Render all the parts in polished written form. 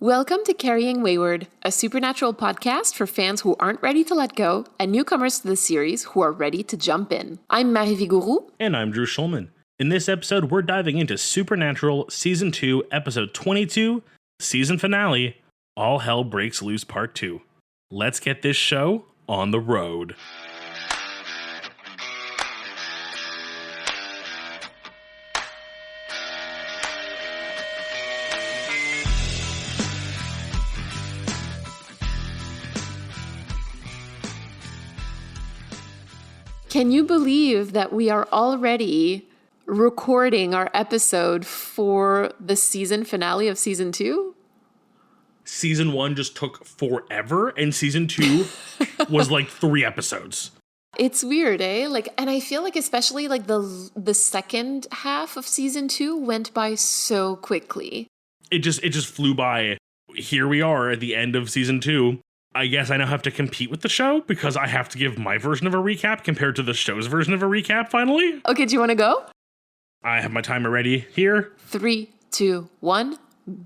Welcome to Carrying Wayward, a supernatural podcast for fans who aren't ready to let go and newcomers to the series who are ready to jump in. I'm Marie Vigourou. And I'm Drew Schulman. In this episode, we're diving into Supernatural Season 2, Episode 22, Season Finale, All Hell Breaks Loose Part 2. Let's get this show on the road. Can you believe that we are already recording our episode for the season finale of Season 2? Season 1 just took forever, and Season 2 was like 3 episodes. It's weird, eh? And I feel like especially like the second half of Season 2 went by so quickly. It just flew by. Here we are at the end of Season 2. I guess I now have to compete with the show because I have to give my version of a recap compared to the show's version of a recap, finally. Okay, do you want to go? I have my timer ready here. 3, 2, 1,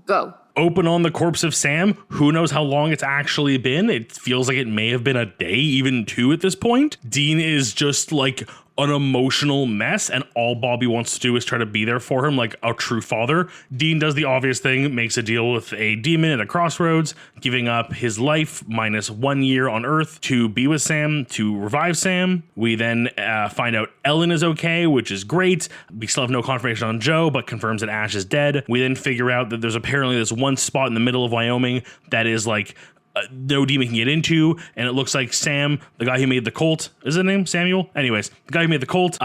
go. Open on the corpse of Sam. Who knows how long it's actually been? It feels like it may have been a day, even 2 at this point. Dean is just like an emotional mess, and all Bobby wants to do is try to be there for him like a true father. Dean does the obvious thing, makes a deal with a demon at a crossroads, giving up his life minus 1 year on Earth to be with Sam, to revive Sam. We then find out Ellen is okay, which is great. We still have no confirmation on Joe, but confirms that Ash is dead. We then figure out that there's apparently this one spot in the middle of Wyoming that is like no demon can get into, and it looks like Sam, the guy who made the cult, is his name Samuel? Anyways, the guy who made the cult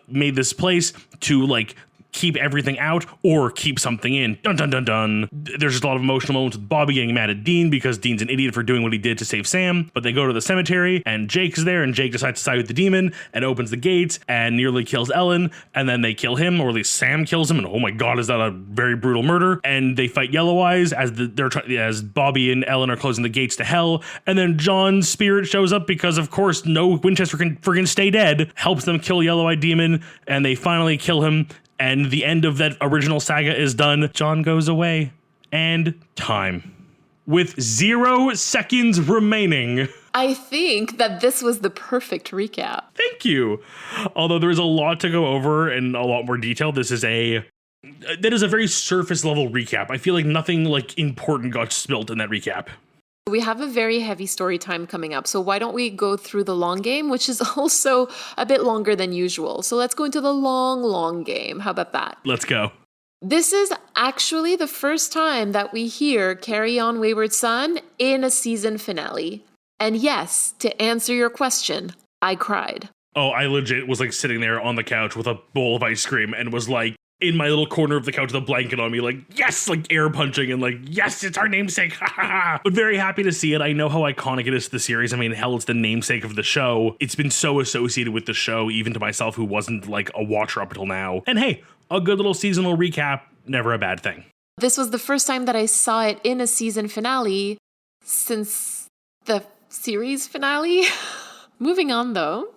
made this place to like keep everything out or keep something in. Dun dun dun dun. There's just a lot of emotional moments with Bobby getting mad at Dean because Dean's an idiot for doing what he did to save Sam. But they go to the cemetery and Jake's there, and Jake decides to side with the demon and opens the gates and nearly kills Ellen, and then they kill him, or at least Sam kills him, and oh my god, is that a very brutal murder. And they fight Yellow Eyes as Bobby and Ellen are closing the gates to hell, and then John's spirit shows up because of course no Winchester can friggin' stay dead, helps them kill Yellow Eye Demon, and they finally kill him. And the end of that original saga is done. John goes away. And time. With 0 seconds remaining. I think that this was the perfect recap. Thank you. Although there is a lot to go over and a lot more detail. That is a very surface level recap. I feel like nothing like important got spilt in that recap. We have a very heavy story time coming up, so why don't we go through the long game, which is also a bit longer than usual. So let's go into the long game. How about that? Let's go. This is actually the first time that we hear Carry On Wayward Son in a season finale. And yes, to answer your question, I cried. Oh, I legit was like sitting there on the couch with a bowl of ice cream and was like, in my little corner of the couch with a blanket on me, like, yes, like air punching and like, yes, it's our namesake. But very happy to see it. I know how iconic it is to the series. I mean, hell, it's the namesake of the show. It's been so associated with the show, even to myself who wasn't like a watcher up until now. And hey, a good little seasonal recap, never a bad thing. This was the first time that I saw it in a season finale since the series finale. Moving on though.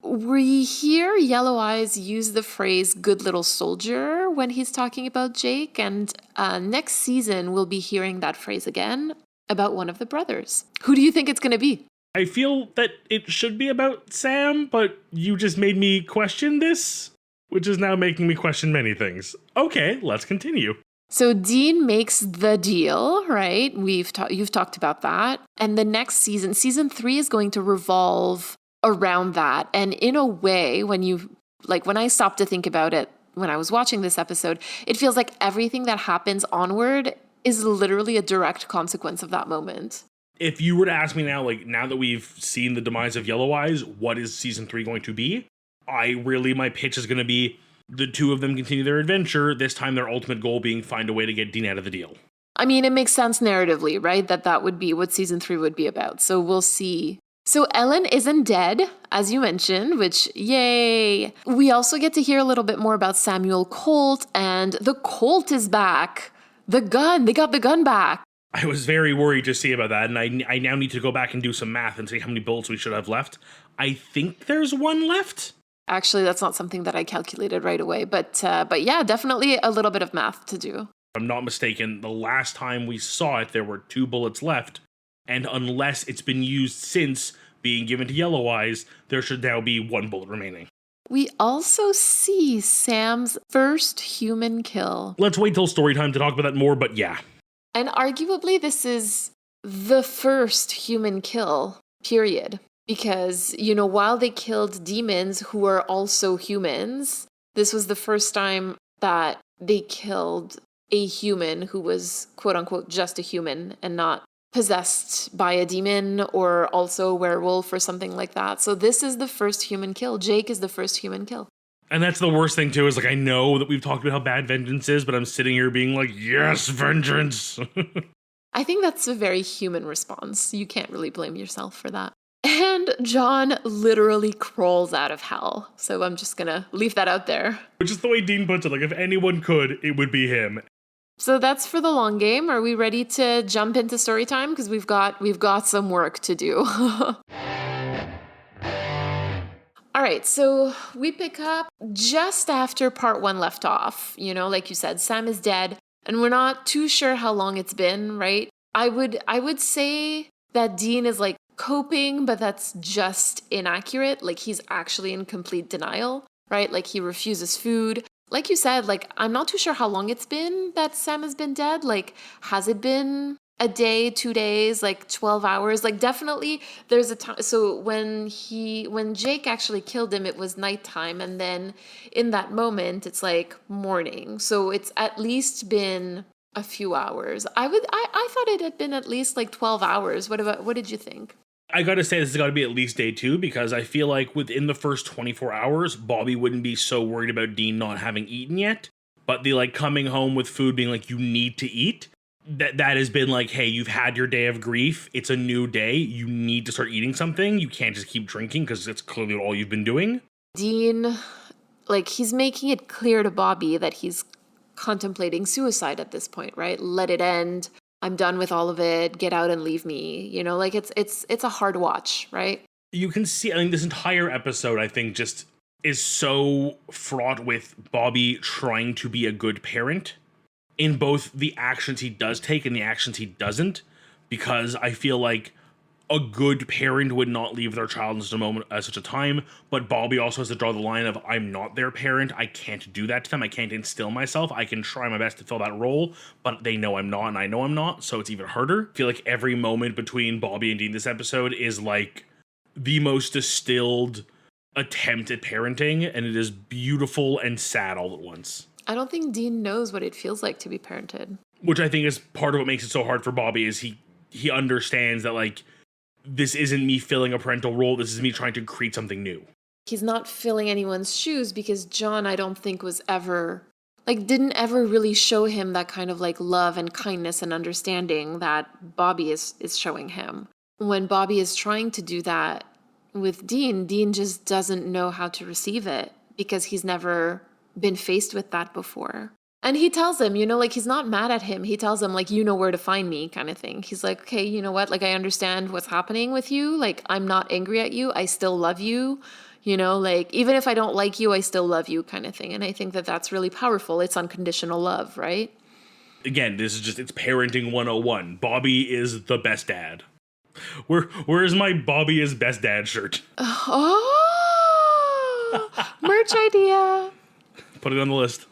We hear Yellow Eyes use the phrase good little soldier when he's talking about Jake, and next season we'll be hearing that phrase again about one of the brothers. Who do you think it's going to be? I feel that it should be about Sam, but you just made me question this, which is now making me question many things. Okay, let's continue. So Dean makes the deal, right? You've talked about that. And the next season, season 3 is going to revolve around that. And in a way, when I stopped to think about it, when I was watching this episode, it feels like everything that happens onward is literally a direct consequence of that moment. If you were to ask me now, like now that we've seen the demise of Yellow Eyes, what is season 3 going to be? My pitch is going to be the two of them continue their adventure, this time their ultimate goal being find a way to get Dean out of the deal. I mean, it makes sense narratively, right? That would be what season 3 would be about. So we'll see. So Ellen isn't dead, as you mentioned, which, yay. We also get to hear a little bit more about Samuel Colt, and the Colt is back. The gun, they got the gun back. I was very worried to see about that, and I now need to go back and do some math and see how many bullets we should have left. I think there's 1 left. Actually, that's not something that I calculated right away, but yeah, definitely a little bit of math to do. I'm not mistaken, the last time we saw it, there were 2 bullets left. And unless it's been used since being given to Yellow Eyes, there should now be 1 bullet remaining. We also see Sam's first human kill. Let's wait till story time to talk about that more, but yeah. And arguably, this is the first human kill, period. Because, while they killed demons who are also humans, this was the first time that they killed a human who was, quote unquote, just a human and not possessed by a demon or also a werewolf or something like that. So this is the first human kill. Jake is the first human kill. And that's the worst thing, too, is I know that we've talked about how bad vengeance is, but I'm sitting here being like, yes, vengeance. I think that's a very human response. You can't really blame yourself for that. And John literally crawls out of hell. So I'm just going to leave that out there. Which is the way Dean puts it. If anyone could, it would be him. So that's for the long game. Are we ready to jump into story time? Because we've got some work to do. All right, so we pick up just after part 1 left off. Like you said, Sam is dead, and we're not too sure how long it's been, right? I would say that Dean is coping, but that's just inaccurate. He's actually in complete denial, right? He refuses food. Like you said, I'm not too sure how long it's been that Sam has been dead. Has it been a day, 2 days, 12 hours? Definitely there's a time. So when Jake actually killed him, it was nighttime. And then in that moment, it's morning. So it's at least been a few hours. I thought it had been at least 12 hours. What did you think? I gotta say, this has gotta be at least day 2, because I feel like within the first 24 hours, Bobby wouldn't be so worried about Dean not having eaten yet. But the coming home with food being you need to eat, that has been hey, you've had your day of grief. It's a new day. You need to start eating something. You can't just keep drinking because that's clearly all you've been doing. Dean, he's making it clear to Bobby that he's contemplating suicide at this point, right? Let it end. I'm done with all of it. Get out and leave me. It's a hard watch, right? You can see, this entire episode, I think, just is so fraught with Bobby trying to be a good parent in both the actions he does take and the actions he doesn't, because I feel like a good parent would not leave their child in such a time, but Bobby also has to draw the line of, I'm not their parent, I can't do that to them, I can't instill myself, I can try my best to fill that role, but they know I'm not and I know I'm not, so it's even harder. I feel like every moment between Bobby and Dean this episode is the most distilled attempt at parenting, and it is beautiful and sad all at once. I don't think Dean knows what it feels like to be parented. Which I think is part of what makes it so hard for Bobby, is he understands that this isn't me filling a parental role, this is me trying to create something new. He's not filling anyone's shoes because John, I don't think, was ever, didn't ever really show him that kind of love and kindness and understanding that Bobby is showing him. When Bobby is trying to do that with Dean just doesn't know how to receive it because he's never been faced with that before. And he tells him, he's not mad at him. He tells him, you know where to find me kind of thing. He's like, okay, you know what? I understand what's happening with you. I'm not angry at you. I still love you. Even if I don't like you, I still love you kind of thing. And I think that that's really powerful. It's unconditional love, right? Again, this is it's parenting 101. Bobby is the best dad. Where is my Bobby is best dad shirt? Oh, merch idea. Put it on the list.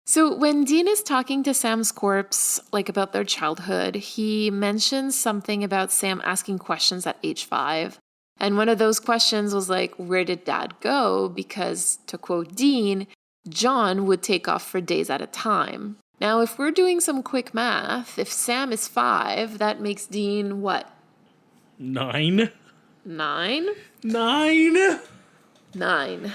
So when Dean is talking to Sam's corpse, about their childhood, he mentions something about Sam asking questions at age 5. And one of those questions was where did Dad go? Because, to quote Dean, John would take off for days at a time. Now, if we're doing some quick math, if Sam is 5, that makes Dean what? 9? 9? 9? 9.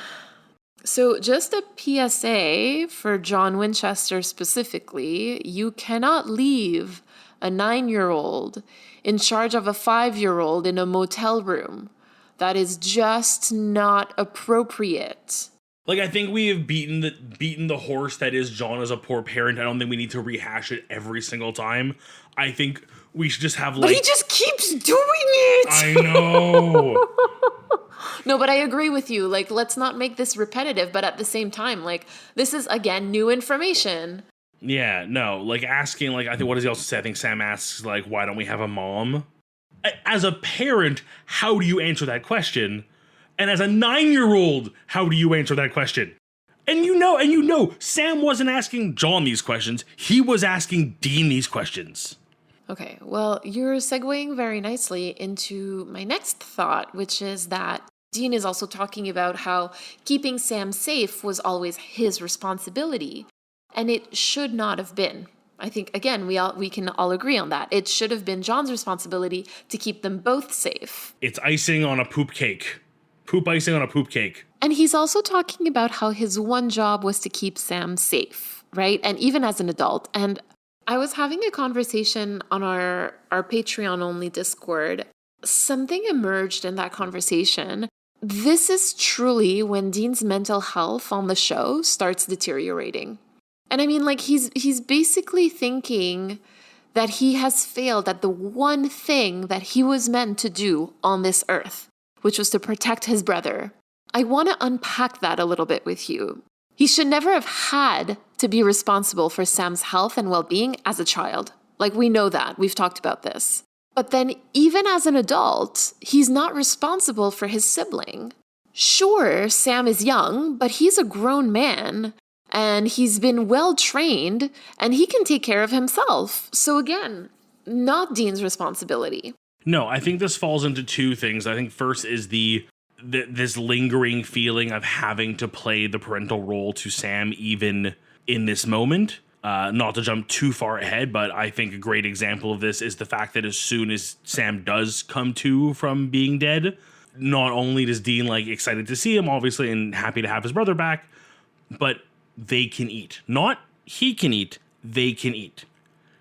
So just a PSA for John Winchester specifically, you cannot leave a 9-year-old in charge of a 5-year-old in a motel room. That is just not appropriate. I think we have beaten the horse that is John as a poor parent. I don't think we need to rehash it every single time. I think we should just have But he just keeps doing it! I know! No, but I agree with you. Let's not make this repetitive, but at the same time, this is, again, new information. Yeah, no, like asking, like, I think, what does he also say? I think Sam asks, like, why don't we have a mom? As a parent, how do you answer that question? And as a 9-year-old, how do you answer that question? And you know, Sam wasn't asking John these questions. He was asking Dean these questions. Okay, well, you're segueing very nicely into my next thought, which is that Dean is also talking about how keeping Sam safe was always his responsibility, and it should not have been. I think, again, we can all agree on that. It should have been John's responsibility to keep them both safe. It's icing on a poop cake. Poop icing on a poop cake. And he's also talking about how his one job was to keep Sam safe, right? And even as an adult. And I was having a conversation on our Patreon-only Discord. Something emerged in that conversation. This is truly when Dean's mental health on the show starts deteriorating. And I mean, like, he's basically thinking that he has failed at the one thing that he was meant to do on this earth, which was to protect his brother. I want to unpack that a little bit with you. He should never have had to be responsible for Sam's health and well-being as a child. Like, we know that. We've talked about this. But then, even as an adult, he's not responsible for his sibling. Sure, Sam is young, but he's a grown man, and he's been well-trained, and he can take care of himself. So again, not Dean's responsibility. No, I think this falls into two things. I think first is this lingering feeling of having to play the parental role to Sam even in this moment. Not to jump too far ahead, but I think a great example of this is the fact that as soon as Sam does come to from being dead, not only does Dean like excited to see him, obviously, and happy to have his brother back, but they can eat. Not he can eat, they can eat.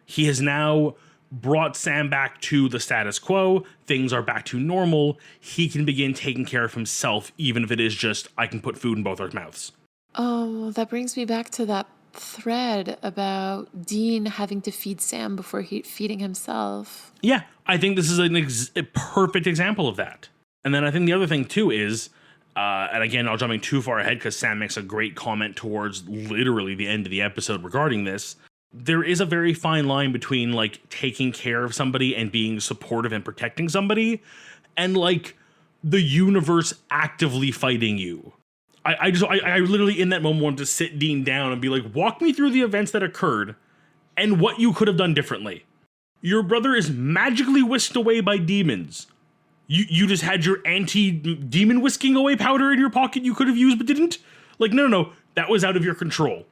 He has now brought Sam back to the status quo. Things are back to normal. He can begin taking care of himself, even if it is just, I can put food in both our mouths. Oh, that brings me back to that thread about Dean having to feed Sam before feeding himself. Yeah, I think this is a perfect example of that. And then I think the other thing too is, and again, not jumping too far ahead because Sam makes a great comment towards literally the end of the episode regarding this. There is a very fine line between like taking care of somebody and being supportive and protecting somebody, and like the universe actively fighting you. I literally in that moment wanted to sit Dean down and be like, walk me through the events that occurred and what you could have done differently. Your brother is magically whisked away by demons. You just had your anti-demon whisking away powder in your pocket you could have used but didn't? Like, no, that was out of your control.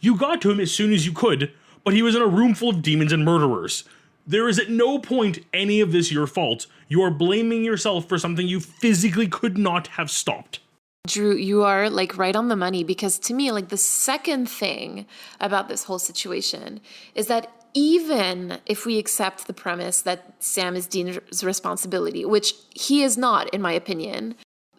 You got to him as soon as you could, but he was in a room full of demons and murderers. There is at no point any of this your fault. You are blaming yourself for something you physically could not have stopped. Drew, you are like right on the money, because to me, like the second thing about this whole situation is that even if we accept the premise that Sam is Dean's responsibility, which he is not, in my opinion,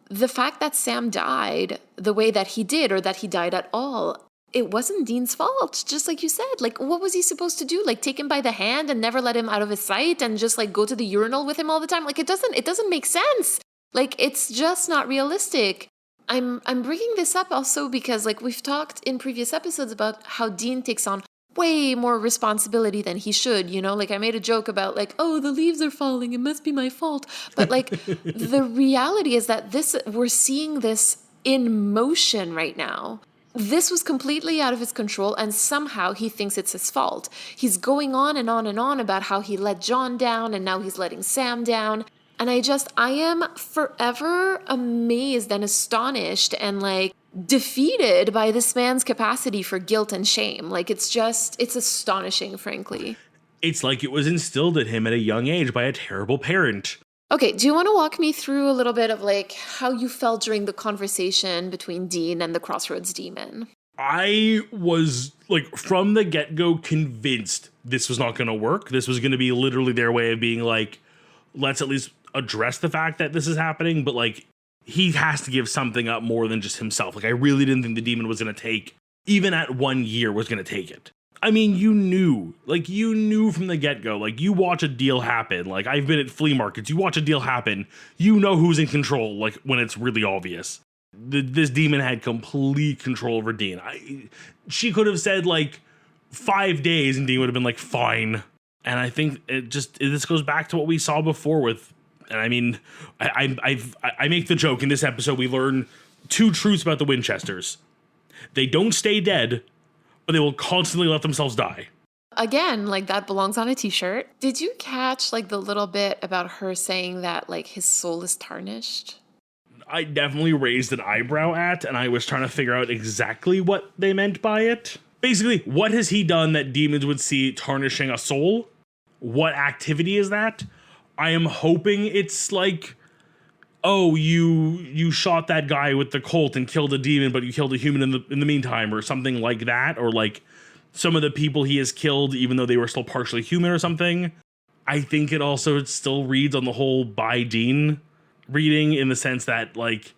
the fact that Sam died the way that he did, or that he died at all, it wasn't Dean's fault. Just like you said, like, what was he supposed to do? Like, take him by the hand and never let him out of his sight and just like go to the urinal with him all the time? Like, it doesn't make sense. Like, it's just not realistic. I'm bringing this up also because, like, we've talked in previous episodes about how Dean takes on way more responsibility than he should, you know? Like, I made a joke about, like, oh, the leaves are falling, it must be my fault. But, like, the reality is that we're seeing this in motion right now. This was completely out of his control, and somehow he thinks it's his fault. He's going on and on and on about how he let John down, and now he's letting Sam down. And I am forever amazed and astonished and like defeated by this man's capacity for guilt and shame. Like, it's astonishing, frankly. It's like it was instilled in him at a young age by a terrible parent. Okay, do you want to walk me through a little bit of like how you felt during the conversation between Dean and the Crossroads Demon? I was like from the get-go convinced this was not going to work. This was going to be literally their way of being like, let's at least address the fact that this is happening, but like he has to give something up more than just himself. Like, I really didn't think the demon was going to take, even at 1 year, was going to take it. I mean, you knew from the get-go, like, you watch a deal happen. Like, I've been at flea markets, you watch a deal happen, you know who's in control, like, when it's really obvious. This demon had complete control over Dean. She could have said, like, 5 days and Dean would have been like, fine. And I think this goes back to what we saw before with, and I mean, I make the joke in this episode, we learn 2 truths about the Winchesters. They don't stay dead, but they will constantly let themselves die. Again, like that belongs on a t-shirt. Did you catch like the little bit about her saying that like his soul is tarnished? I definitely raised an eyebrow at, and I was trying to figure out exactly what they meant by it. Basically, what has he done that demons would see tarnishing a soul? What activity is that? I am hoping it's like, oh, you shot that guy with the Colt and killed a demon, but you killed a human in the meantime, or something like that, or like some of the people he has killed, even though they were still partially human or something. I think it also still reads on the whole by Dean reading, in the sense that like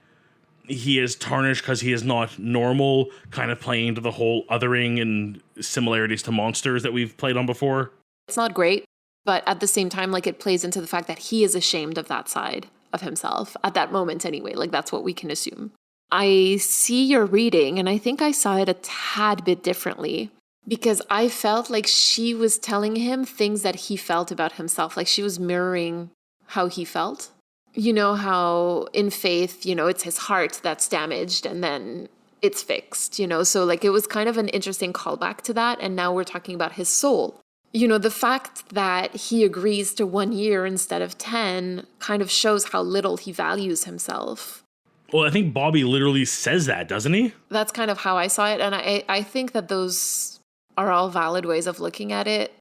he is tarnished because he is not normal, kind of playing into the whole othering and similarities to monsters that we've played on before. It's not great, but at the same time, like it plays into the fact that he is ashamed of that side of himself at that moment anyway. Like that's what we can assume. I see your reading, and I think I saw it a tad bit differently, because I felt like she was telling him things that he felt about himself. Like she was mirroring how he felt. You know how in Faith, you know, it's his heart that's damaged and then it's fixed, you know? So like it was kind of an interesting callback to that. And now we're talking about his soul. You know, the fact that he agrees to 1 year instead of 10 kind of shows how little he values himself. Well, I think Bobby literally says that, doesn't he? That's kind of how I saw it. And I think that those are all valid ways of looking at it.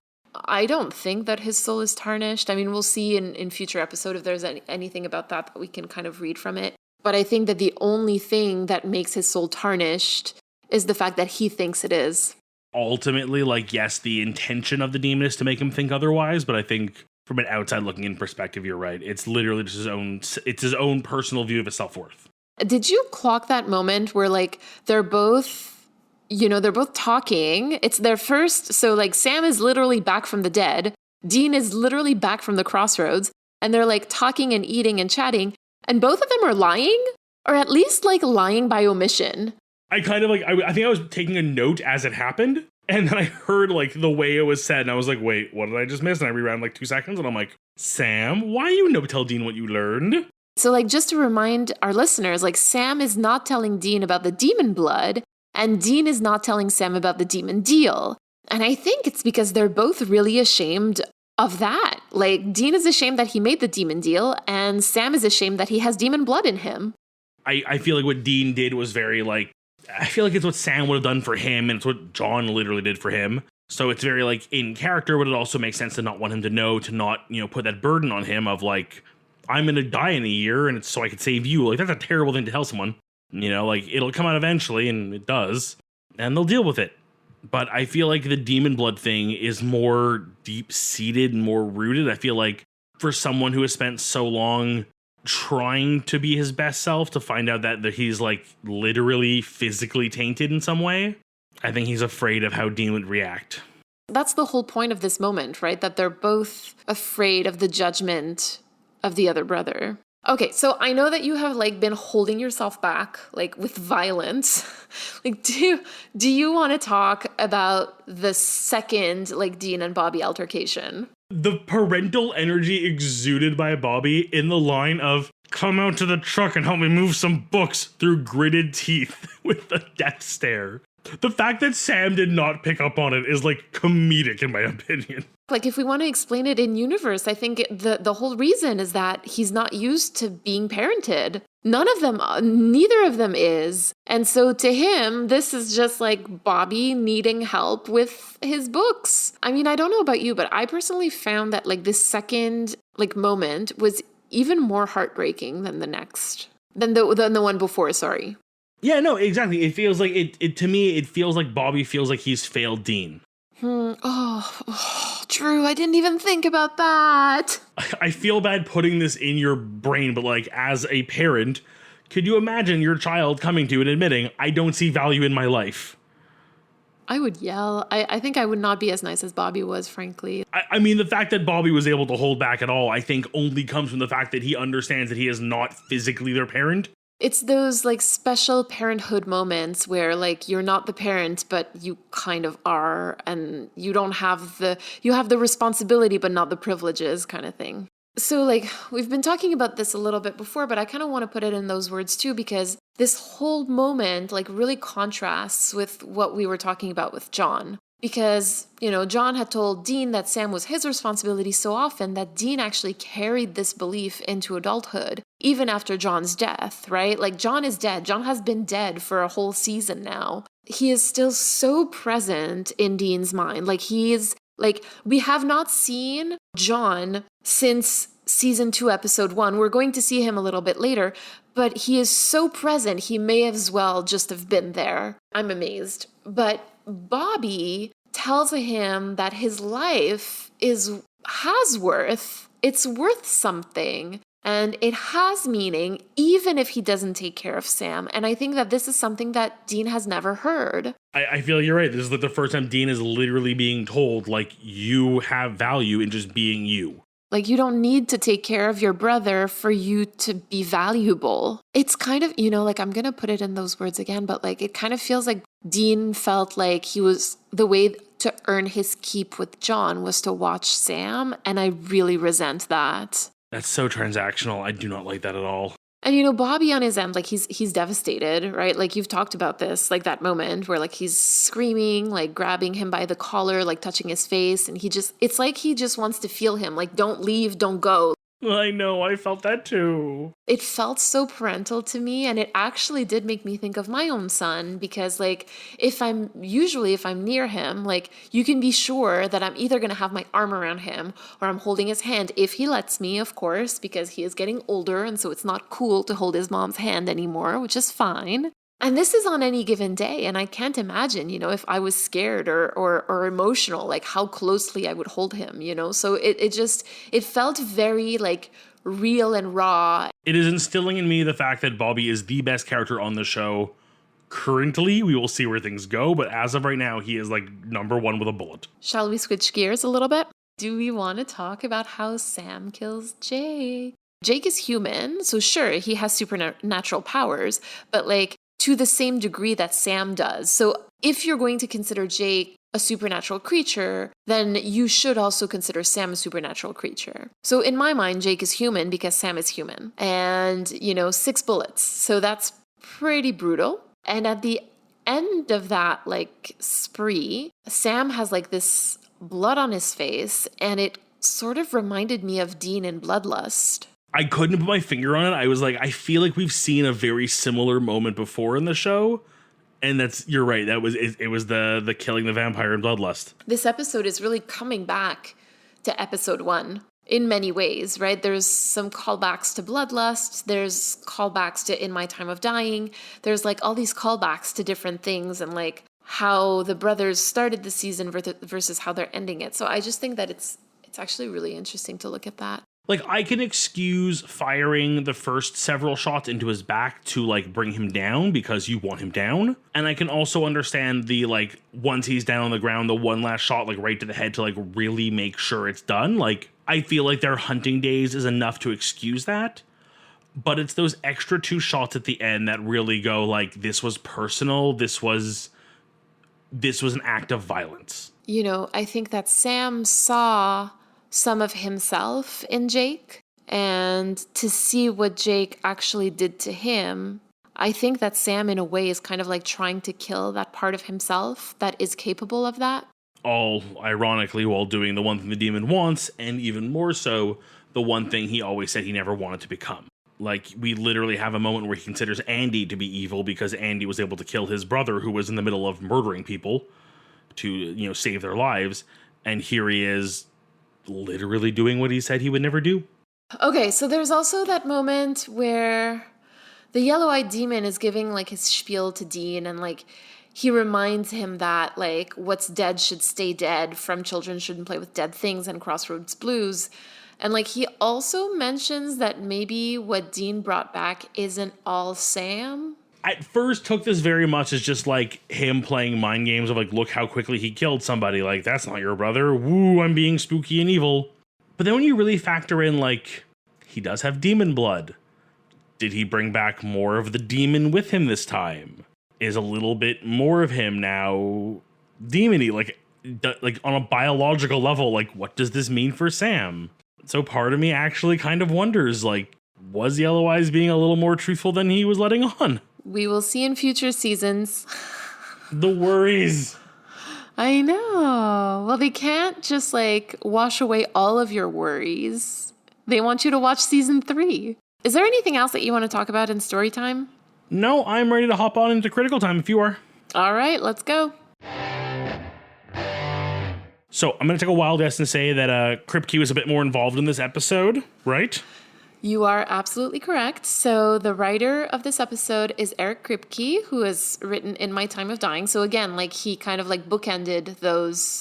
I don't think that his soul is tarnished. I mean, we'll see in future episode if there's anything about that we can kind of read from it. But I think that the only thing that makes his soul tarnished is the fact that he thinks it is. Ultimately, like, yes, the intention of the demon is to make him think otherwise, but I think from an outside looking in perspective, you're right. It's literally just his own personal view of his self-worth. Did you clock that moment where like they're both talking? It's their first, so like Sam is literally back from the dead. Dean is literally back from the crossroads, and they're like talking and eating and chatting, and both of them are lying, or at least like lying by omission. I kind of like, I think I was taking a note as it happened, and then I heard like the way it was said, and I was like, wait, what did I just miss? And I rewound like 2 seconds, and I'm like, Sam, why you no tell Dean what you learned? So like, just to remind our listeners, like Sam is not telling Dean about the demon blood, and Dean is not telling Sam about the demon deal. And I think it's because they're both really ashamed of that. Like, Dean is ashamed that he made the demon deal, and Sam is ashamed that he has demon blood in him. I feel like what Dean did was very like, I feel like it's what Sam would have done for him, and it's what John literally did for him. So it's very like in character, but it also makes sense to not want him to know, to not, you know, put that burden on him of like, I'm going to die in a year, and it's so I could save you. Like, that's a terrible thing to tell someone. You know, like, it'll come out eventually, and it does, and they'll deal with it. But I feel like the demon blood thing is more deep-seated and more rooted. I feel like for someone who has spent so long trying to be his best self, to find out that he's, like, literally physically tainted in some way, I think he's afraid of how Dean would react. That's the whole point of this moment, right? That they're both afraid of the judgment of the other brother. Okay, so I know that you have like been holding yourself back, like with violence. Like, do you want to talk about the second like Dean and Bobby altercation? The parental energy exuded by Bobby in the line of, come out to the truck and help me move some books, through gritted teeth with a death stare. The fact that Sam did not pick up on it is like comedic in my opinion. Like, if we want to explain it in universe, I think the whole reason is that he's not used to being parented. Neither of them is. And so to him, this is just like Bobby needing help with his books. I mean, I don't know about you, but I personally found that like this second like moment was even more heartbreaking than the next, than the one before, sorry. Yeah, no, exactly. It feels like it to me, it feels like Bobby feels like he's failed Dean. Oh, true. I didn't even think about that. I feel bad putting this in your brain, but like as a parent, could you imagine your child coming to you and admitting, I don't see value in my life? I would yell. I think I would not be as nice as Bobby was, frankly. I mean, the fact that Bobby was able to hold back at all, I think only comes from the fact that he understands that he is not physically their parent. It's those like special parenthood moments where like you're not the parent, but you kind of are, and you have the responsibility, but not the privileges kind of thing. So like we've been talking about this a little bit before, but I kind of want to put it in those words too, because this whole moment like really contrasts with what we were talking about with John. Because, John had told Dean that Sam was his responsibility so often that Dean actually carried this belief into adulthood, even after John's death, right? Like, John is dead. John has been dead for a whole season now. He is still so present in Dean's mind. We have not seen John since season 2, episode 1. We're going to see him a little bit later, but he is so present, he may as well just have been there. I'm amazed. But Bobby tells him that his life has worth. It's worth something. And it has meaning, even if he doesn't take care of Sam. And I think that this is something that Dean has never heard. I feel you're right. This is like the first time Dean is literally being told, like, you have value in just being you. Like, you don't need to take care of your brother for you to be valuable. It's kind of, I'm going to put it in those words again, but like, it kind of feels like Dean felt like the way to earn his keep with John was to watch Sam. And I really resent that. That's so transactional. I do not like that at all. And, Bobby on his end, like he's devastated, right? Like you've talked about this, like that moment where like he's screaming, like grabbing him by the collar, like touching his face. And it's like he just wants to feel him, like, don't leave, don't go. I know, I felt that too. It felt so parental to me, and it actually did make me think of my own son, because like if I'm near him, like you can be sure that I'm either going to have my arm around him or I'm holding his hand, if he lets me, of course, because he is getting older, and so it's not cool to hold his mom's hand anymore, which is fine. And this is on any given day, and I can't imagine, if I was scared or emotional, like how closely I would hold him, So it felt very like real and raw. It is instilling in me the fact that Bobby is the best character on the show. Currently, we will see where things go, but as of right now, he is like number 1 with a bullet. Shall we switch gears a little bit? Do we want to talk about how Sam kills Jake? Jake is human, so sure, he has supernatural powers, but like, to the same degree that Sam does. So if you're going to consider Jake a supernatural creature, then you should also consider Sam a supernatural creature. So in my mind, Jake is human because Sam is human. And, 6 bullets. So that's pretty brutal. And at the end of that, like, spree, Sam has like this blood on his face, and it sort of reminded me of Dean in Bloodlust. I couldn't put my finger on it. I was like, I feel like we've seen a very similar moment before in the show. And you're right. That was, it was the killing the vampire in Bloodlust. This episode is really coming back to episode 1 in many ways, right? There's some callbacks to Bloodlust. There's callbacks to In My Time of Dying. There's like all these callbacks to different things, and like how the brothers started the season versus how they're ending it. So I just think that it's actually really interesting to look at that. Like, I can excuse firing the first several shots into his back to, like, bring him down because you want him down. And I can also understand the, like, once he's down on the ground, the one last shot, like, right to the head to, like, really make sure it's done. Like, I feel like their hunting days is enough to excuse that. But it's those extra 2 shots at the end that really go, like, this was personal. This was an act of violence. I think that Sam saw some of himself in Jake, and to see what Jake actually did to him, I think that Sam in a way is kind of like trying to kill that part of himself that is capable of that. All ironically while doing the one thing the demon wants, and even more so, the one thing he always said he never wanted to become. Like, we literally have a moment where he considers Andy to be evil because Andy was able to kill his brother who was in the middle of murdering people to, save their lives. And here he is literally doing what he said he would never do. Okay, so there's also that moment where the yellow-eyed demon is giving like his spiel to Dean, and like he reminds him that like what's dead should stay dead, from children shouldn't play with dead things, and Crossroads Blues. And like he also mentions that maybe what Dean brought back isn't all Sam. At first took this very much as just like him playing mind games of like, look how quickly he killed somebody. Like, that's not your brother. Woo, I'm being spooky and evil. But then when you really factor in, like, he does have demon blood. Did he bring back more of the demon with him this time? Is a little bit more of him now demony, like on a biological level? Like, what does this mean for Sam? So part of me actually kind of wonders, like, was Yellow Eyes being a little more truthful than he was letting on? We will see in future seasons. The worries. I know. Well, they can't just like wash away all of your worries. They want you to watch season 3. Is there anything else that you want to talk about in story time? No, I'm ready to hop on into critical time if you are. All right, let's go. So I'm going to take a wild guess and say that Kripke was a bit more involved in this episode, right? You are absolutely correct. So the writer of this episode is Eric Kripke, who has written In My Time of Dying. So again, like he kind of like bookended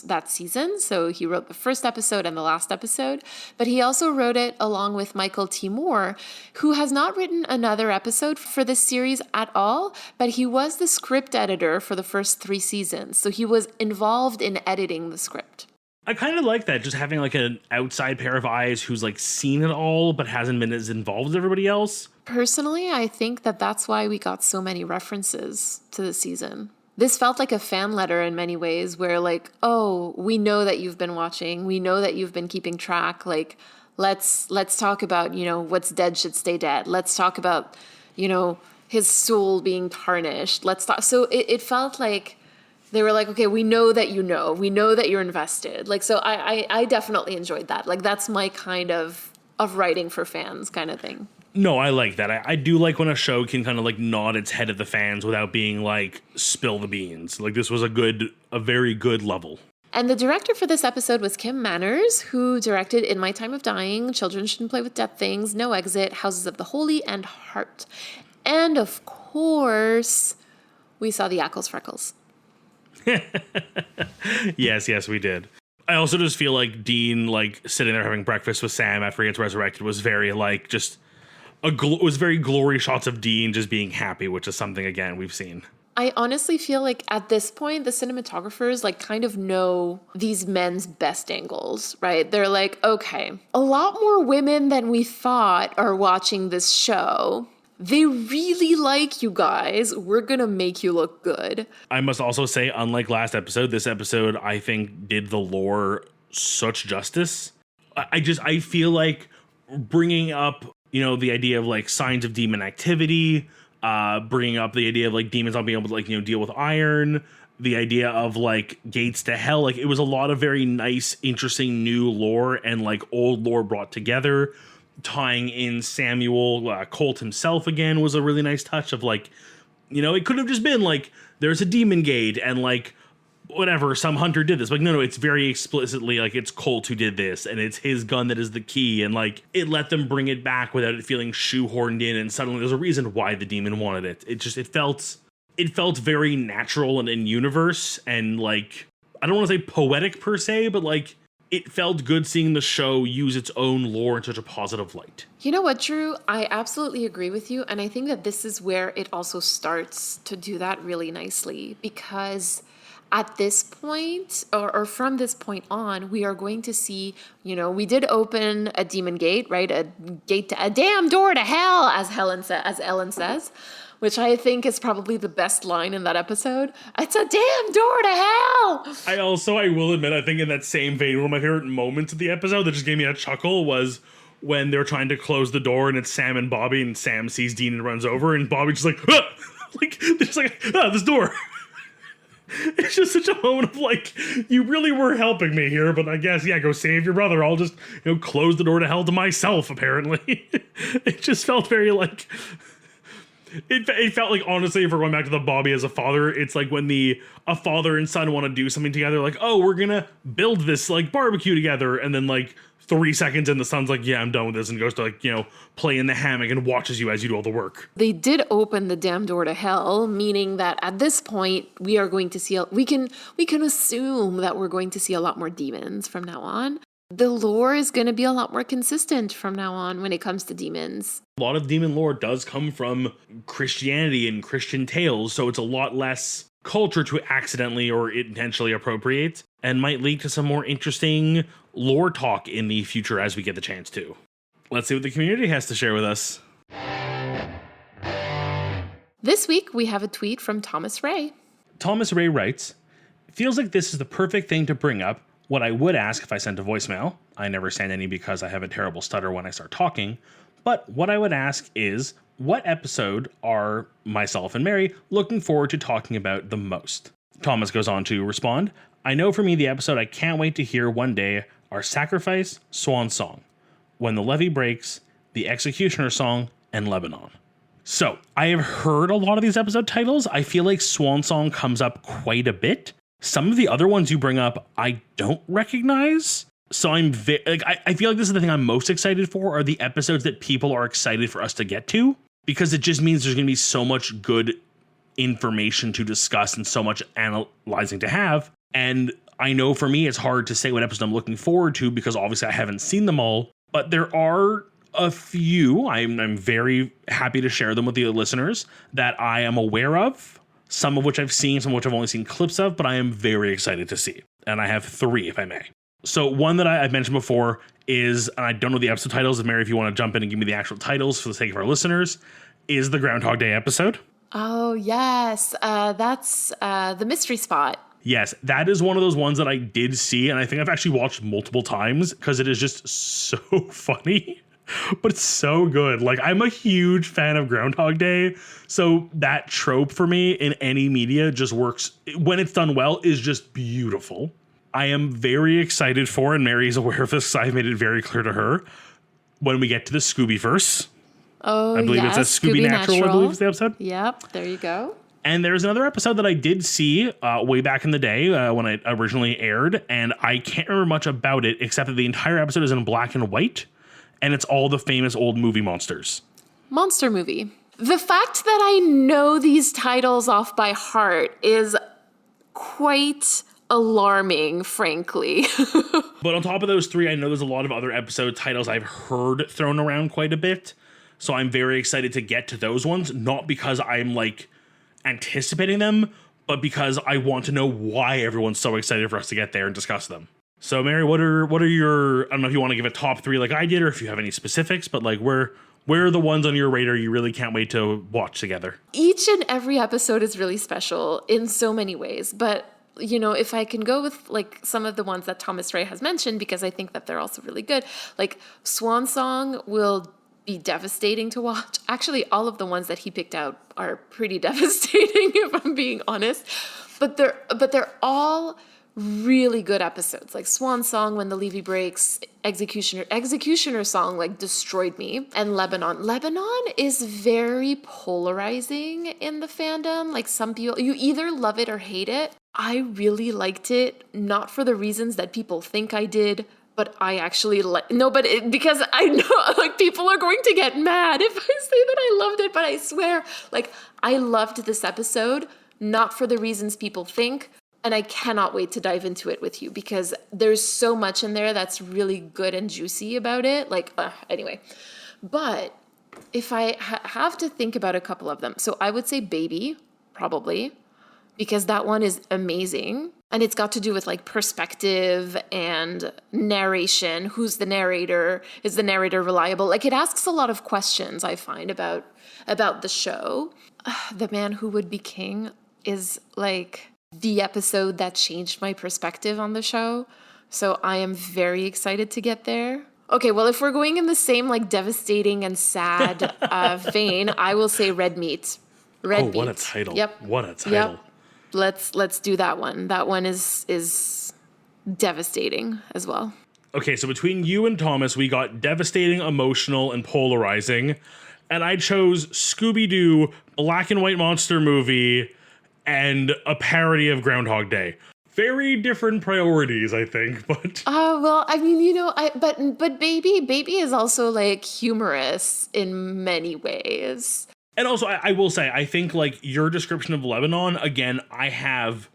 that season. So he wrote the first episode and the last episode, but he also wrote it along with Michael T. Moore, who has not written another episode for this series at all, but he was the script editor for the first 3 seasons. So he was involved in editing the script. I kind of like that, just having like an outside pair of eyes who's like seen it all but hasn't been as involved as everybody else. Personally, I think that that's why we got so many references to the season. This felt like a fan letter in many ways where like, oh, we know that you've been watching. We know that you've been keeping track. Like, let's talk about, what's dead should stay dead. Let's talk about, his soul being tarnished. Let's talk. So it felt like they were like, okay, we know that we know that you're invested. Like, so I definitely enjoyed that. Like, that's my kind of writing for fans kind of thing. No, I like that. I do like when a show can kind of like nod its head at the fans without being like, spill the beans. Like, this was a very good level. And the director for this episode was Kim Manners, who directed In My Time of Dying, Children Shouldn't Play with Dead Things, No Exit, Houses of the Holy, and Heart. And of course, we saw the Ackles Freckles. Yes, we did. I also just feel like Dean, like sitting there having breakfast with Sam after he gets resurrected, was very like just was very glory shots of Dean just being happy, which is something again we've seen. I honestly feel like at this point, the cinematographers like kind of know these men's best angles, right? They're like, okay, a lot more women than we thought are watching this show. They really like you guys. We're going to make you look good. I must also say, unlike last episode, this episode, I think, did the lore such justice. I feel like bringing up, the idea of like signs of demon activity, bringing up the idea of like demons not being able to like, deal with iron, the idea of like gates to hell. Like, it was a lot of very nice, interesting new lore and like old lore brought together. Tying in Samuel Colt himself again was a really nice touch of like, it could have just been like there's a demon gate and like whatever, some hunter did this. Like, no, it's very explicitly like it's Colt who did this and it's his gun that is the key, and like it let them bring it back without it feeling shoehorned in and suddenly there's a reason why the demon wanted it. It felt very natural and in universe, and like I don't want to say poetic per se, but like it felt good seeing the show use its own lore in such a positive light. You know what, Drew? I absolutely agree with you. And I think that this is where it also starts to do that really nicely. Because at this point, or from this point on, we are going to see, we did open a demon gate, right? A gate to a damn door to hell, as Ellen says. Which I think is probably the best line in that episode. It's a damn door to hell! I will admit, I think in that same vein, one of my favorite moments of the episode that just gave me a chuckle was when they're trying to close the door and it's Sam and Bobby, and Sam sees Dean and runs over, and Bobby's just like, ah! This door. It's just such a moment of like, you really were helping me here, but I guess, go save your brother. I'll just, close the door to hell to myself, apparently. It just felt very like... It felt like, honestly, if we're going back to the Bobby as a father, it's like when a father and son want to do something together, like, oh, we're gonna build this like barbecue together, and then like 3 seconds in, the son's like, yeah, I'm done with this, and goes to like, play in the hammock and watches you as you do all the work. They did open the damn door to hell, meaning that at this point we are going to see we can assume that we're going to see a lot more demons from now on. The lore is going to be a lot more consistent from now on when it comes to demons. A lot of demon lore does come from Christianity and Christian tales, so it's a lot less culture to accidentally or intentionally appropriate, and might lead to some more interesting lore talk in the future as we get the chance to. Let's see what the community has to share with us. This week, we have a tweet from Thomas Ray. Thomas Ray writes, "Feels like this is the perfect thing to bring up what I would ask if I sent a voicemail. I never send any because I have a terrible stutter when I start talking. But what I would ask is, what episode are myself and Mary looking forward to talking about the most?" Thomas goes on to respond, "I know for me the episode I can't wait to hear one day are Sacrifice, Swan Song, When the Levee Breaks, The Executioner Song, and Lebanon." So, I have heard a lot of these episode titles. I feel like Swan Song comes up quite a bit. Some of the other ones you bring up, I don't recognize. So I feel like this is the thing I'm most excited for, are the episodes that people are excited for us to get to, because it just means there's going to be so much good information to discuss and so much analyzing to have. And I know for me, it's hard to say what episode I'm looking forward to because obviously I haven't seen them all, but there are a few, I'm very happy to share them with the listeners, that I am aware of, some of which I've seen, some of which I've only seen clips of, but I am very excited to see. And I have 3, if I may. So one that I've mentioned before is, and I don't know the episode titles, Mary, if you want to jump in and give me the actual titles for the sake of our listeners, is the Groundhog Day episode. Oh, yes. That's the mystery spot. Yes, that is one of those ones that I did see, and I think I've actually watched multiple times because it is just so funny. But it's so good. Like, I'm a huge fan of Groundhog Day. So that trope for me in any media just works. When it's done well, is just beautiful. I am very excited for, and Mary's aware of this, so I've made it very clear to her, when we get to the Scoobyverse. Oh, I believe yes. it's a Scooby Natural, I believe is the episode. Yep, there you go. And there's another episode that I did see way back in the day when it originally aired, and I can't remember much about it, except that the entire episode is in black and white. And it's all the famous old movie monsters. Monster movie. The fact that I know these titles off by heart is quite alarming, frankly. But on top of those 3, I know there's a lot of other episode titles I've heard thrown around quite a bit. So I'm very excited to get to those ones. Not because I'm like anticipating them, but because I want to know why everyone's so excited for us to get there and discuss them. So Mary, what are your, I don't know if you want to give a top 3 like I did, or if you have any specifics, but like where are the ones on your radar you really can't wait to watch together? Each and every episode is really special in so many ways, but you know, if I can go with like some of the ones that Thomas Ray has mentioned, because I think that they're also really good, like Swan Song will be devastating to watch. Actually, all of the ones that he picked out are pretty devastating, if I'm being honest, but they're all really good episodes. Like Swan Song, When the Levee Breaks, Executioner Song like destroyed me, and Lebanon is very polarizing in the fandom. Like some people, you either love it or hate it. I really liked it, not for the reasons that people think I did, but I actually because I know like people are going to get mad if I say that I loved it, but I swear, like I loved this episode, not for the reasons people think. And I cannot wait to dive into it with you because there's so much in there that's really good and juicy about it. Like, anyway. But if I have to think about a couple of them, so I would say Baby, probably, because that one is amazing. And it's got to do with like perspective and narration. Who's the narrator? Is the narrator reliable? Like it asks a lot of questions, I find, about the show. The Man Who Would Be King is like the episode that changed my perspective on the show. So I am very excited to get there. Okay, well, if we're going in the same like devastating and sad vein, I will say Red Meat. Red Meat. What a title. Yep. What a title. Yep. Let's do that one. That one is devastating as well. Okay, so between you and Thomas, we got devastating, emotional, and polarizing. And I chose Scooby-Doo, black and white monster movie, and a parody of Groundhog Day. Very different priorities, I think, but... well, I mean, you know, but Baby is also, like, humorous in many ways. And also, I will say, I think, like, your description of Lebanon, again, I have,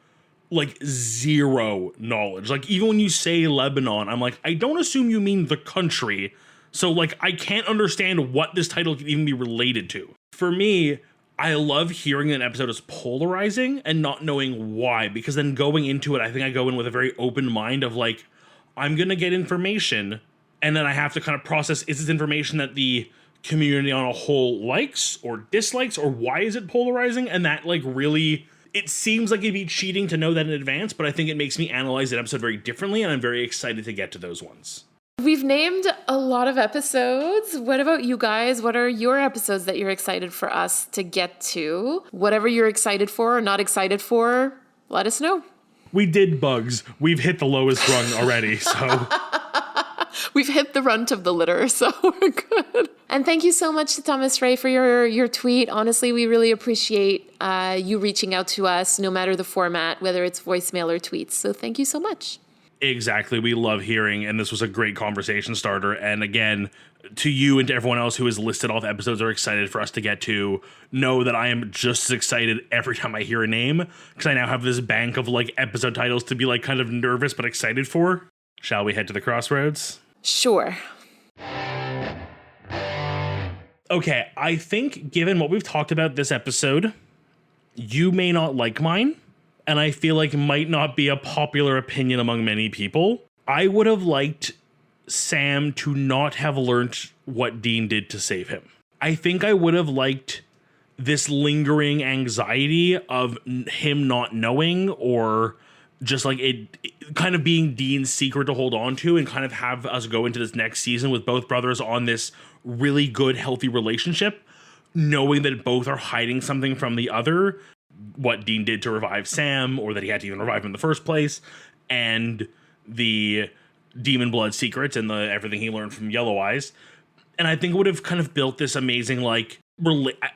like, zero knowledge. Like, even when you say Lebanon, I'm like, I don't assume you mean the country. So, like, I can't understand what this title could even be related to. For me, I love hearing an episode is polarizing and not knowing why, because then going into it, I think I go in with a very open mind of like, I'm going to get information and then I have to kind of process, is this information that the community on a whole likes or dislikes, or why is it polarizing? And that like really, it seems like it'd be cheating to know that in advance, but I think it makes me analyze that episode very differently, and I'm very excited to get to those ones. We've named a lot of episodes. What about you guys? What are your episodes that you're excited for us to get to? Whatever you're excited for or not excited for, let us know. We did bugs. We've hit the lowest rung already, so... We've hit the runt of the litter, so we're good. And thank you so much to Thomas Ray for your tweet. Honestly, we really appreciate you reaching out to us, no matter the format, whether it's voicemail or tweets. So thank you so much. Exactly. We love hearing, and this was a great conversation starter. And again, to you and to everyone else who has listed all the episodes are excited for us to get to, know that I am just as excited every time I hear a name, because I now have this bank of like episode titles to be like kind of nervous but excited for. Shall we head to the crossroads? Sure. Okay, I think given what we've talked about this episode, you may not like mine, and I feel like might not be a popular opinion among many people. I would have liked Sam to not have learnt what Dean did to save him. I think I would have liked this lingering anxiety of him not knowing, or just like it kind of being Dean's secret to hold on to, and kind of have us go into this next season with both brothers on this really good, healthy relationship, knowing that both are hiding something from the other, what Dean did to revive Sam, or that he had to even revive him in the first place, and the demon blood secrets and the everything he learned from Yellow Eyes. And I think it would have kind of built this amazing, like,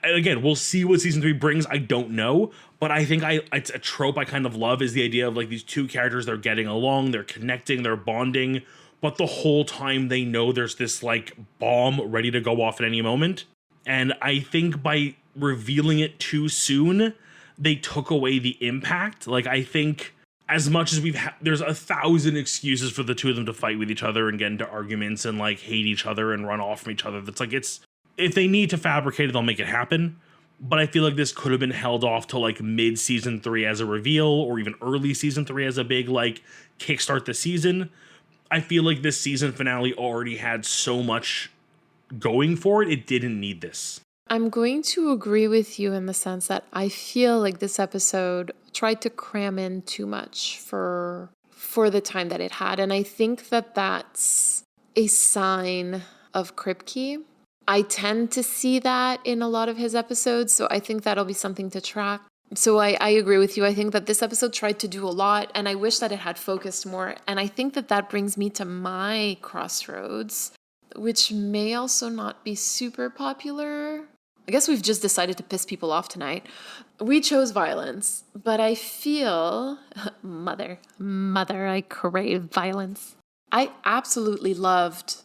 again, we'll see what season 3 brings. I don't know, but I think it's a trope I kind of love, is the idea of like these two characters, they're getting along, they're connecting, they're bonding, but the whole time they know there's this like bomb ready to go off at any moment. And I think by revealing it too soon, they took away the impact. Like, I think as much as there's 1,000 excuses for the two of them to fight with each other and get into arguments and like hate each other and run off from each other. That's like, if they need to fabricate it, they'll make it happen. But I feel like this could have been held off to like mid season 3 as a reveal, or even early season 3 as a big like kickstart the season. I feel like this season finale already had so much going for it. It didn't need this. I'm going to agree with you in the sense that I feel like this episode tried to cram in too much for the time that it had. And I think that that's a sign of Kripke. I tend to see that in a lot of his episodes, so I think that'll be something to track. So I agree with you. I think that this episode tried to do a lot, and I wish that it had focused more. And I think that that brings me to my crossroads, which may also not be super popular. I guess we've just decided to piss people off tonight. We chose violence, but I feel, mother, I crave violence. I absolutely loved,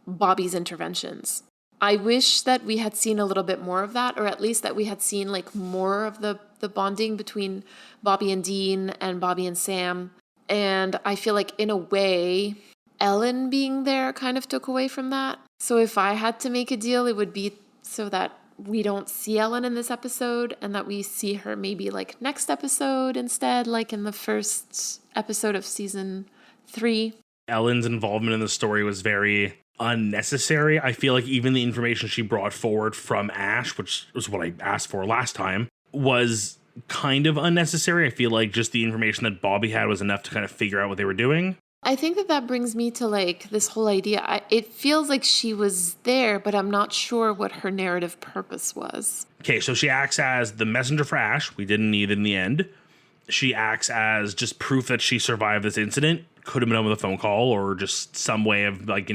Bobby's interventions. I wish that we had seen a little bit more of that, or at least that we had seen like more of the bonding between Bobby and Dean and Bobby and Sam. And I feel like in a way, Ellen being there kind of took away from that. So if I had to make a deal, it would be so that we don't see Ellen in this episode, and that we see her maybe like next episode instead, like in the first episode of season 3. Ellen's involvement in the story was very unnecessary. I feel like even the information she brought forward from Ash, which was what I asked for last time, was kind of unnecessary. I feel like just the information that Bobby had was enough to kind of figure out what they were doing. I think that brings me to like this whole idea. It feels like she was there, but I'm not sure what her narrative purpose was. Okay, so she acts as the messenger for Ash. We didn't need it in the end. She acts as just proof that she survived this incident. Could have been done with a phone call, or just some way of like,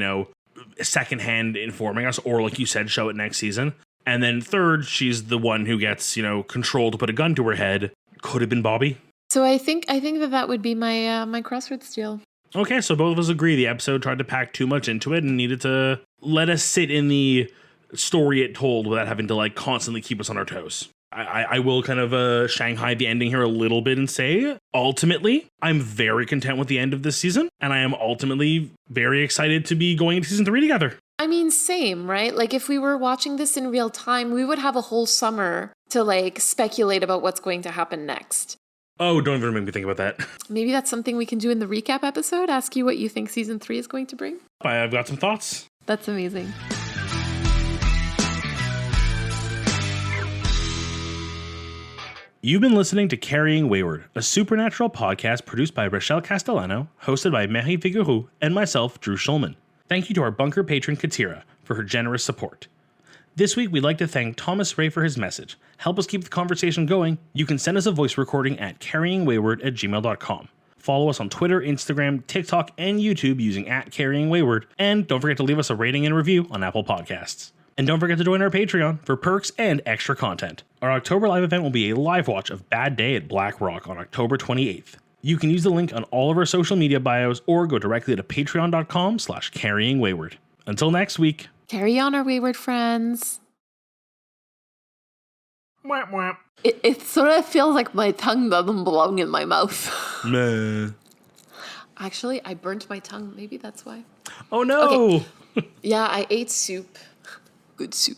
secondhand informing us, or like you said, show it next season. And then third, she's the one who gets, control to put a gun to her head. Could have been Bobby. So I think that would be my my crossroads deal. Okay, so both of us agree the episode tried to pack too much into it and needed to let us sit in the story it told without having to like constantly keep us on our toes. I will kind of Shanghai the ending here a little bit and say, ultimately, I'm very content with the end of this season, and I am ultimately very excited to be going into season 3 together. I mean, same, right? Like if we were watching this in real time, we would have a whole summer to like speculate about what's going to happen next. Oh, don't even make me think about that. Maybe that's something we can do in the recap episode, ask you what you think season 3 is going to bring. I've got some thoughts. That's amazing. You've been listening to Carrying Wayward, a supernatural podcast produced by Rachelle Castellano, hosted by Marie Vigouroux, and myself, Drew Schulman. Thank you to our bunker patron Katira for her generous support. This week, we'd like to thank Thomas Ray for his message. Help us keep the conversation going. You can send us a voice recording at carryingwayward@gmail.com. Follow us on Twitter, Instagram, TikTok, and YouTube using @carryingwayward. And don't forget to leave us a rating and review on Apple Podcasts. And don't forget to join our Patreon for perks and extra content. Our October live event will be a live watch of Bad Day at Black Rock on October 28th. You can use the link on all of our social media bios or go directly to patreon.com/carryingwayward. Until next week. Carry on, our wayward friends. Whap, whap. It sort of feels like my tongue doesn't belong in my mouth. Meh. Actually, I burnt my tongue. Maybe that's why. Oh no! Yeah, I ate soup. Good soup.